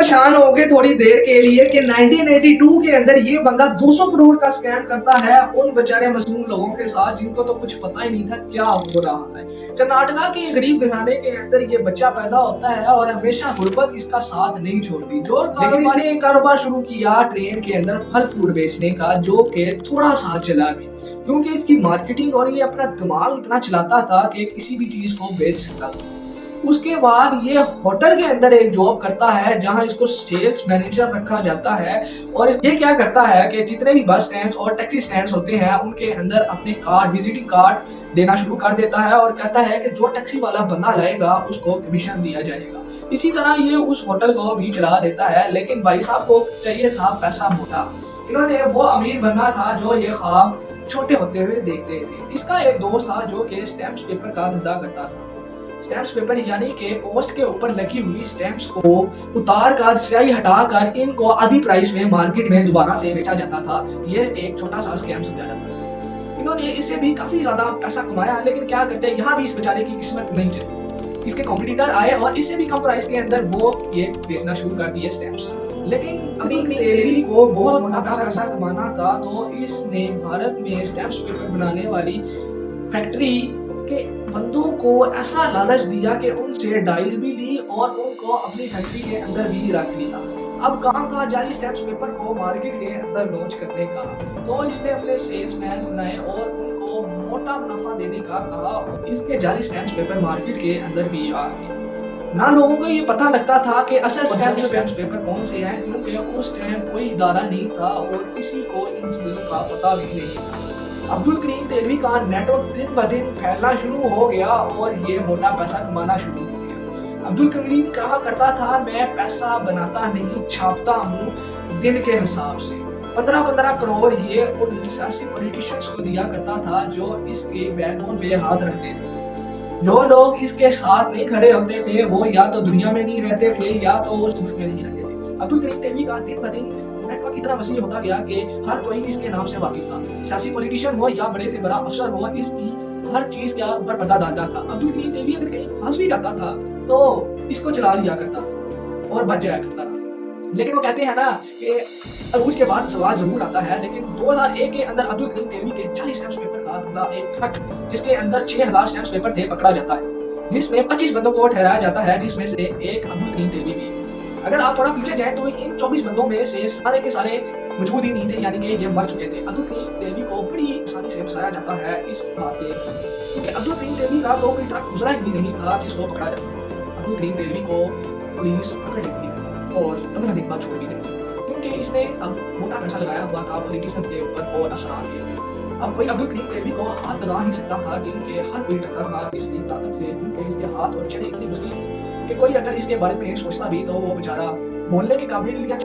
परेशान हो गए थोड़ी देर के लिए कि 1982 के अंदर ये बंदा 200 करोड़ का स्कैम करता है उन बेचारे मासूम लोगों के साथ जिनको तो कुछ पता ही नहीं था क्या हो रहा है। कर्नाटका के एक गरीब घराने के अंदर ये बच्चा पैदा होता है और हमेशा गुर्बत इसका साथ नहीं छोड़ती। लेकिन इसने एक कारोबार शुरू किया ट्रेन के अंदर फल फ्रूट बेचने का, जो कि थोड़ा सा चला भी क्योंकि इसकी मार्केटिंग और ये अपना दिमाग इतना चलाता था कि किसी भी चीज को बेच सकता था। उसके बाद ये होटल के अंदर एक जॉब करता है जहां इसको सेल्स मैनेजर रखा जाता है और ये क्या करता है कि जितने भी बस स्टैंड और टैक्सी स्टैंड होते हैं उनके अंदर अपने कार्ड, विजिटिंग कार्ड देना शुरू कर देता है और कहता है कि जो टैक्सी वाला बंदा लाएगा उसको कमीशन दिया जाएगा। इसी तरह ये उस होटल को भी चला देता है, लेकिन भाई साहब को चाहिए था पैसा मोटा। इन्होंने वो अमीर बनना था जो ये ख्वाब छोटे होते हुए देखते थे। इसका एक दोस्त था जो कि स्टैम्प्स पेपर का धंधा करता था। स्टैम्प्स पेपर यानी कि पोस्ट के ऊपर लगी हुई स्टैम्प्स को उतार कर, स्याही हटाकर इनको आधी प्राइस में मार्केट में दोबारा से बेचा जाता था। यह एक छोटा सा स्कैम समझा जाता था। इन्होंने इससे भी काफी ज्यादा पैसा कमाया, लेकिन क्या करते हैं यहाँ भी इस बेचारे की किस्मत नहीं चली। इसके कॉम्पिटिटर आए और इससे भी कम प्राइस के अंदर वो ये बेचना शुरू कर दिए स्टैम्प्स। लेकिन अपनी तेरी को बहुत मोटा पैसा कमाना था, तो इसने भारत में स्टैम्प्स पेपर बनाने वाली फैक्ट्री के बंदों को ऐसा लालच दिया कि उनसे डाइज भी ली और उनको अपनी फैक्ट्री के अंदर भी रख लिया। अब काम था जाली स्टैम्प्स पेपर को मार्केट के अंदर लॉन्च करने का, तो इसने अपने सेल्समैन बनाए और उनको मोटा मुनाफा देने का कहा और इसके जाली स्टैम्प्स पेपर मार्केट के अंदर भी आ गए। ना लोगों को ये पता लगता था कि असल स्टैम्प्स पेपर कौन से हैं, क्योंकि उस टाइम कोई इदारा नहीं था और किसी को इन चीजों का पता भी नहीं था। अब्दुल करीम तेलवी का नेटवर्क दिन ब दिन फैलना शुरू हो गया और ये मोटा पैसा कमाना शुरू हो गया। अब्दुल करीम कहा करता था, मैं पैसा बनाता नहीं, छापता हूँ दिन के हिसाब से। 15-15 करोड़ ये उन सियासी पॉलिटिशियंस को दिया करता था जो इसके बैकबोन पे हाथ रखते थे। जो लोग इसके साथ नहीं खड़े होते थे वो या तो दुनिया में नहीं रहते थे या तो वो मुल्क में नहीं रहते थे। अब्दुल करीम तेलवी का दिन ब दिन नेटवर्क इतना वसी होता गया कि हर कोई इसके नाम से वाकिफ था। सियासी पॉलिटिशियन हो या बड़े से बड़ा अफसर हो, इसकी हर चीज के ऊपर पता डालता था। अब्दुल करीम तेलवी अगर कहीं फंस भी जाता था तो इसको चला लिया करता था और बच जाया करता था। लेकिन वो कहते हैं ना कि अरूज के बाद सवाल जरूर आता है, लेकिन 2001 के अंदर अब्दुल करीम तेलवी के 40 स्टैम्प्स पेपर का धंधा एक ट्रक जिसके अंदर 6000 स्टैम्प्स पेपर थे पकड़ा जाता है, जिसमें 25 बंदों को ठहराया जाता है, जिसमें से एक अब्दुल करीम तेलवी भी थे। अगर आप थोड़ा पीछे जाएं तो इन 24 बंदों में से सारे के सारे मौजूद ही नहीं थे, यानी कि ये मर चुके थे। अब्दुल करीम तेलवी को बड़ी आसानी से फंसाया जाता है इस बात के, क्योंकि अब्दुल करीम तेलवी का तो कोई ट्रक गुजरा ही नहीं था जिसको पकड़ा जाता। अब्दुल करीम तेलवी को पुलिस पकड़ लेती है और 15 दिन बाद छोड़ भी देती है, क्योंकि इसने अब मोटा पैसा लगाया हुआ था पॉलिटिशियंस के ऊपर और अफसरान के ऊपर। अब कोई अब्दुल करीम तेलवी को हाथ लगा नहीं सकता था, क्योंकि हर कोई डरता था इसकी ताकत से, क्योंकि इसके हाथ और चेहरे इतनी मजबूत थे कि कोई अगर इसके बारे में सोचता भी तो वो बेचारा बोलने के काबिल या